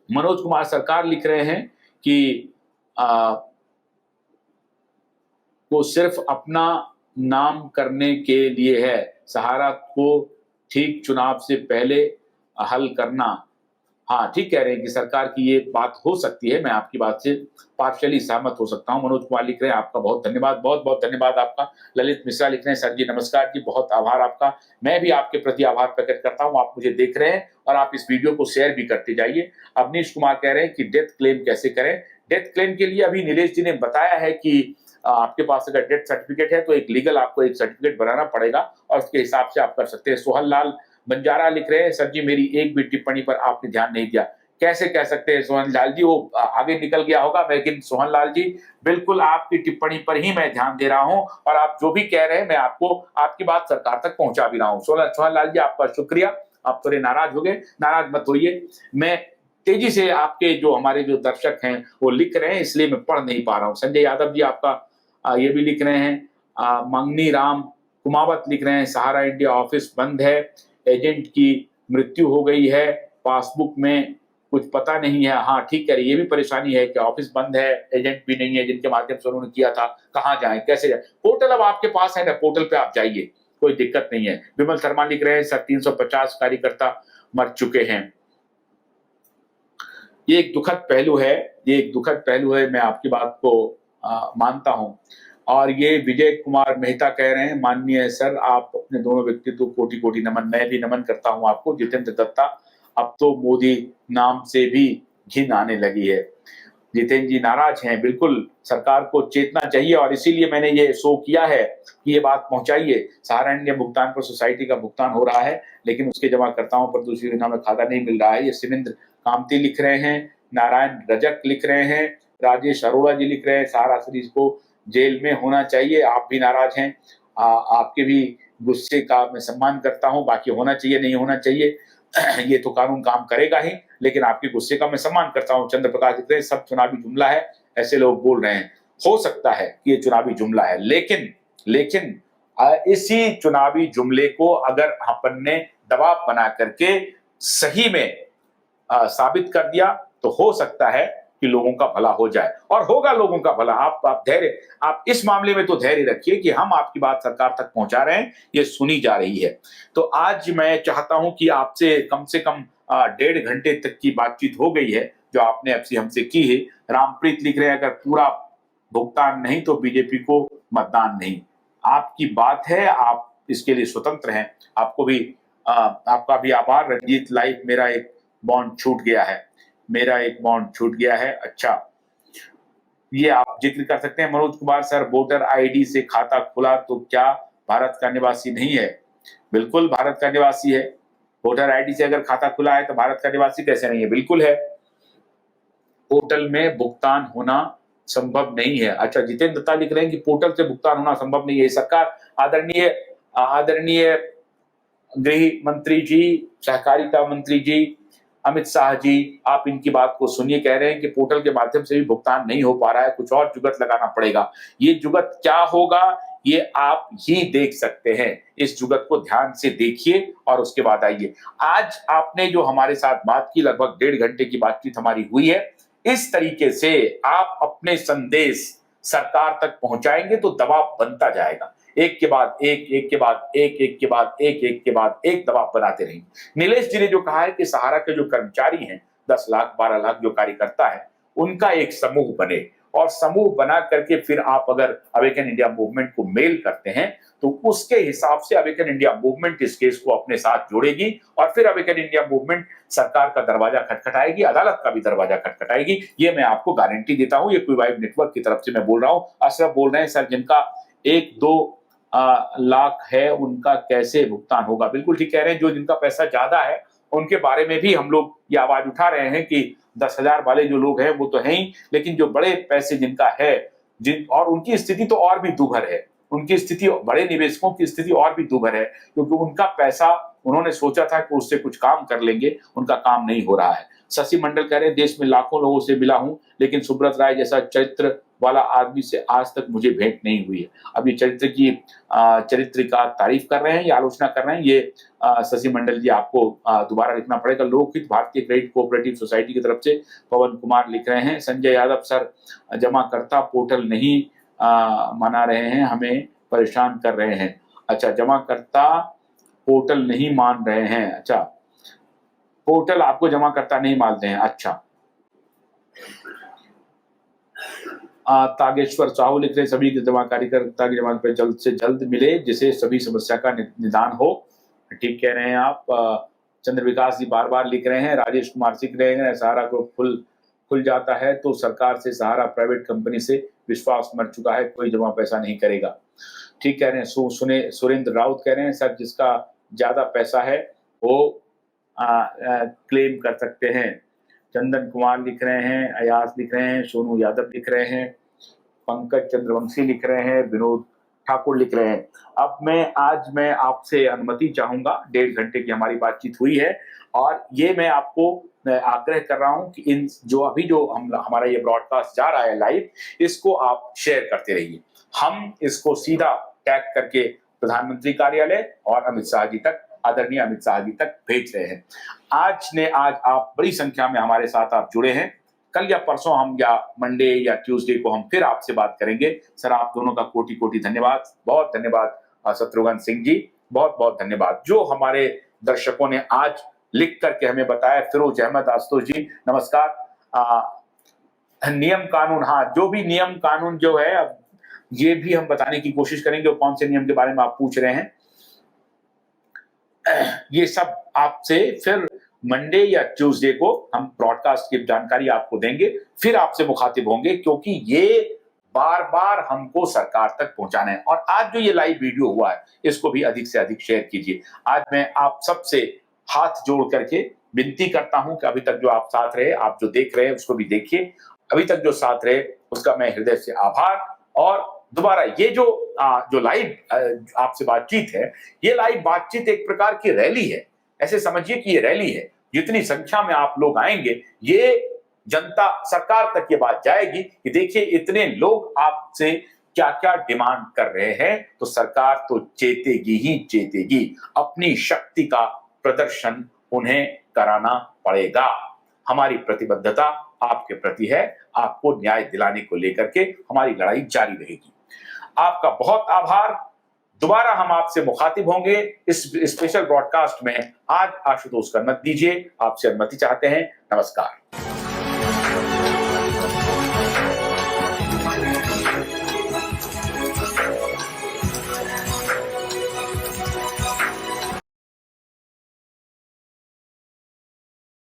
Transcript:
मनोज कुमार सरकार लिख रहे हैं कि वो सिर्फ अपना नाम करने के लिए है, सहारा को ठीक चुनाव से पहले हल करना। हाँ, ठीक कह रहे हैं कि सरकार की ये बात हो सकती है, मैं आपकी बात से पार्शियली सहमत हो सकता हूँ। मनोज कुमार लिख रहे हैं, आपका बहुत धन्यवाद, बहुत-बहुत धन्यवाद आपका। ललित मिश्रा लिख रहे हैं, सर जी नमस्कार जी, बहुत आभार आपका। मैं भी आपके प्रति आभार प्रकट करता हूँ, आप मुझे देख रहे हैं और आप इस वीडियो को शेयर भी करते जाइए। अवनीश कुमार कह रहे हैं कि डेथ क्लेम कैसे करें? डेथ क्लेम के लिए अभी नीलेश जी ने बताया है कि आपके पास अगर डेथ सर्टिफिकेट है तो एक लीगल आपको एक सर्टिफिकेट बनाना पड़ेगा और उसके हिसाब से आप कर सकते हैं। सोहन लाल बंजारा लिख रहे हैं, सर जी मेरी एक भी टिप्पणी पर आपने ध्यान नहीं दिया। कैसे कह सकते हैं सोहन लाल जी, वो आगे निकल गया होगा, लेकिन सोहन लाल जी बिल्कुल आपकी टिप्पणी पर ही मैं ध्यान दे रहा हूं और आप जो भी कह रहे हैं मैं आपको आपकी बात सरकार तक पहुंचा भी रहा हूं। सोहन लाल जी आपका शुक्रिया, आप थोड़े नाराज हो गए, नाराज मत होइए। मैं तेजी से आपके जो हमारे जो दर्शक हैं वो लिख रहे हैं, इसलिए मैं पढ़ नहीं पा रहा हूँ। संजय यादव जी आपका ये भी लिख रहे हैं। मंगनी राम कुमावत लिख रहे हैं, सहारा इंडिया ऑफिस बंद है, एजेंट की मृत्यु हो गई है, पासबुक में कुछ पता नहीं है। हाँ, ठीक कह रही है, ये भी परेशानी है कि ऑफिस बंद है, एजेंट भी नहीं है जिनके माध्यम से उन्होंने किया था, कहाँ जाएं, कैसे जाएं? पोर्टल अब आपके पास है ना, पोर्टल पे आप जाइए, कोई दिक्कत नहीं है। विमल शर्मा लिख रहे हैं, सर 350 कार्यकर्ता मर चुके हैं। ये एक दुखद पहलू है, ये एक दुखद पहलू है, मैं आपकी बात को मानता हूं। और ये विजय कुमार मेहता कह रहे हैं, माननीय सर आप अपने दोनों व्यक्तित्व कोटि-कोटि नमन। मैं भी नमन करता हूं आपको। जितेंद्र दत्ता, अब तो मोदी नाम से भी घिन आने लगी है। जितेंद्र जी नाराज हैं, बिल्कुल सरकार को चेतना चाहिए और इसीलिए मैंने ये शो किया है कि ये बात पहुंचाइए। सहारा इंडिया भुगतान पर सोसाइटी का भुगतान हो रहा है, लेकिन उसके जमाकर्ताओं पर दूसरी योजना में खाता नहीं मिल रहा है। ये शिवेंद्र कामती लिख रहे हैं, नारायण रजक लिख रहे हैं, राजेश अरोड़ा जी लिख रहे हैं, सहारा सीरीज को जेल में होना चाहिए। आप भी नाराज हैं, आपके भी गुस्से का मैं सम्मान करता हूं, बाकी होना चाहिए नहीं होना चाहिए ये तो कानून काम करेगा ही, लेकिन आपके गुस्से का मैं सम्मान करता हूं। चंद्र प्रकाश लिख रहे हैं, सब चुनावी जुमला है, ऐसे लोग बोल रहे हैं। हो सकता है कि ये चुनावी जुमला है, लेकिन इसी चुनावी जुमले को अगर अपन ने दबाव बना करके सही में साबित कर दिया तो हो सकता है कि लोगों का भला हो जाए और होगा लोगों का भला। आप धैर्य, आप इस मामले में तो धैर्य रखिए कि हम आपकी बात सरकार तक पहुंचा रहे हैं, ये सुनी जा रही है। तो आज मैं चाहता हूं कि आपसे कम से कम 1.5 घंटे तक की बातचीत हो गई है जो आपने अब से हमसे की है। रामप्रीत लिख रहे हैं, अगर पूरा भुगतान नहीं तो बीजेपी को मतदान नहीं। आपकी बात है, आप इसके लिए स्वतंत्र हैं। आपको भी आपका भी आभार। रंजीत लाइव, मेरा एक बॉन्ड छूट गया है, मेरा एक बॉन्ड छूट गया है। अच्छा, ये आप जिक्र कर सकते हैं। Manoj Kumar sir, voter ID से खाता खुला तो क्या भारत का निवासी नहीं है? बिल्कुल भारत का निवासी है। वोटर आईडी से अगर खाता खुला है तो भारत का निवासी कैसे नहीं है? बिल्कुल है। पोर्टल में भुगतान होना संभव नहीं है। अच्छा, जितेंद्र दत्ता लिख रहे हैं कि पोर्टल से भुगतान होना संभव नहीं है। सरकार, आदरणीय गृह मंत्री जी, सहकारिता मंत्री जी, अमित शाह जी, आप इनकी बात को सुनिए। कह रहे हैं कि पोर्टल के माध्यम से भी भुगतान नहीं हो पा रहा है, कुछ और जुगत लगाना पड़ेगा। ये जुगत क्या होगा ये आप ही देख सकते हैं। इस जुगत को ध्यान से देखिए और उसके बाद आइए। आज आपने जो हमारे साथ बात की, लगभग 1.5 घंटे की बातचीत हमारी हुई है। इस तरीके से आप अपने संदेश सरकार तक पहुंचाएंगे तो दबाव बनता जाएगा। एक के बाद एक के बाद एक के बाद एक के बाद एक दबाव बनाते रहेंगे। नीलेश जी ने जो कहा है कि सहारा के जो कर्मचारी हैं, 10 लाख 12 लाख जो कार्यकर्ता है, उनका एक समूह बने और समूह बना करके फिर आप अगर अवेकन इंडिया मूवमेंट को मेल करते हैं तो उसके हिसाब से अवेकन इंडिया मूवमेंट इस केस को अपने साथ जोड़ेगी और फिर अवेकन इंडिया मूवमेंट सरकार का दरवाजा खटखटाएगी, अदालत का भी दरवाजा खटखटाएगी। ये मैं आपको गारंटी देता हूं। ये क्विवाइब नेटवर्क की तरफ से मैं बोल रहा हूं। अशरफ बोल रहे हैं, सर जिनका 1-2 लाख है उनका कैसे भुगतान होगा? बिल्कुल ठीक कह रहे हैं। जो जिनका पैसा ज्यादा है उनके बारे में भी हम लोग ये आवाज उठा रहे हैं कि 10,000 वाले जो लोग हैं वो तो हैं ही, लेकिन जो बड़े पैसे जिनका है, और उनकी स्थिति तो और भी दुभर है। उनकी स्थिति, बड़े निवेशकों की स्थिति और भी दुभर है, क्योंकि उनका पैसा उन्होंने सोचा था कि उससे कुछ काम कर लेंगे, उनका काम नहीं हो रहा है। शशि मंडल कह रहे हैं, देश में लाखों लोगों से मिला हूं लेकिन सुब्रत राय जैसा चरित्र वाला आदमी से आज तक मुझे भेंट नहीं हुई है। अब ये चरित्र का तारीफ कर रहे हैं या आलोचना कर रहे हैं, ये शशि मंडल जी आपको दोबारा लिखना पड़ेगा। लोकहित भारतीय क्रेडिट कोऑपरेटिव सोसाइटी की तरफ से पवन कुमार लिख रहे हैं, संजय यादव सर जमाकर्ता पोर्टल नहीं मना रहे हैं, हमें परेशान कर रहे हैं। अच्छा, जमाकर्ता पोर्टल नहीं मान रहे हैं, अच्छा पोर्टल आपको जमाकर्ता नहीं मानते हैं, अच्छा। तागेश्वर साहू लिख रहे हैं, सभी कार्यकर्ता की जमा पे जल्द से जल्द मिले जिसे सभी समस्या का निदान हो। ठीक कह रहे हैं आप। चंद्र विकास जी बार बार लिख रहे हैं। राजेश कुमार सिंह रहे हैं, सहारा को खुल जाता है तो सरकार से सहारा प्राइवेट कंपनी से विश्वास मर चुका है, कोई जमा पैसा नहीं करेगा। ठीक कह रहे हैं। सुरेंद्र राउत कह रहे हैं, सर जिसका ज्यादा पैसा है वो क्लेम कर सकते हैं। चंदन कुमार लिख रहे हैं, अयास लिख रहे हैं, सोनू यादव लिख रहे हैं, पंकज चंद्रवंशी लिख रहे हैं, विनोद ठाकुर लिख रहे हैं। अब आज मैं आपसे अनुमति चाहूंगा, 1.5 घंटे की हमारी बातचीत हुई है और ये मैं आपको आग्रह कर रहा हूं कि इन जो हमारा ये ब्रॉडकास्ट जा रहा है लाइव, इसको आप शेयर करते रहिए। हम इसको सीधा टैग करके प्रधानमंत्री कार्यालय और अमित शाह जी तक, आदरणीय अमित शाह जी तक भेज रहे हैं। आज आप बड़ी संख्या में हमारे साथ आप जुड़े हैं। कल या परसों हम या मंडे या ट्यूसडे को हम फिर आपसे बात करेंगे। सर आप दोनों का कोटि कोटि धन्यवाद, बहुत धन्यवाद शत्रुघ्न सिंह जी, बहुत बहुत धन्यवाद। जो हमारे दर्शकों ने आज लिख करके हमें बताया, फिरोज अहमद आशुतोष जी नमस्कार। नियम कानून, हाँ जो भी नियम कानून जो है, अब ये भी हम बताने की कोशिश करेंगे कौन से नियम के बारे में आप पूछ रहे हैं। ये सब आपसे फिर मंडे या ट्यूसडे को हम ब्रॉडकास्ट की जानकारी आपको देंगे, फिर आपसे मुखातिब होंगे, क्योंकि ये बार बार हमको सरकार तक पहुंचाना है। और आज जो ये लाइव वीडियो हुआ है इसको भी अधिक से अधिक शेयर कीजिए। आज मैं आप सबसे हाथ जोड़ करके विनती करता हूं कि अभी तक जो आप साथ रहे, आप जो देख रहे हैं उसको भी देखिए, अभी तक जो साथ रहे उसका मैं हृदय से आभार। और दोबारा ये जो लाइव आपसे बातचीत है, ये लाइव बातचीत एक प्रकार की रैली है। ऐसे समझिए कि ये रैली है, जितनी संख्या में आप लोग आएंगे ये जनता सरकार तक ये बात जाएगी कि देखिए इतने लोग आपसे क्या क्या डिमांड कर रहे हैं, तो सरकार तो चेतेगी ही चेतेगी। अपनी शक्ति का प्रदर्शन उन्हें कराना पड़ेगा। हमारी प्रतिबद्धता आपके प्रति है, आपको न्याय दिलाने को लेकर के हमारी लड़ाई जारी रहेगी। आपका बहुत आभार। दोबारा हम आपसे मुखातिब होंगे इस स्पेशल ब्रॉडकास्ट में। आज आशुतोष कर मत दीजिए, आपसे अनुमति चाहते हैं। नमस्कार।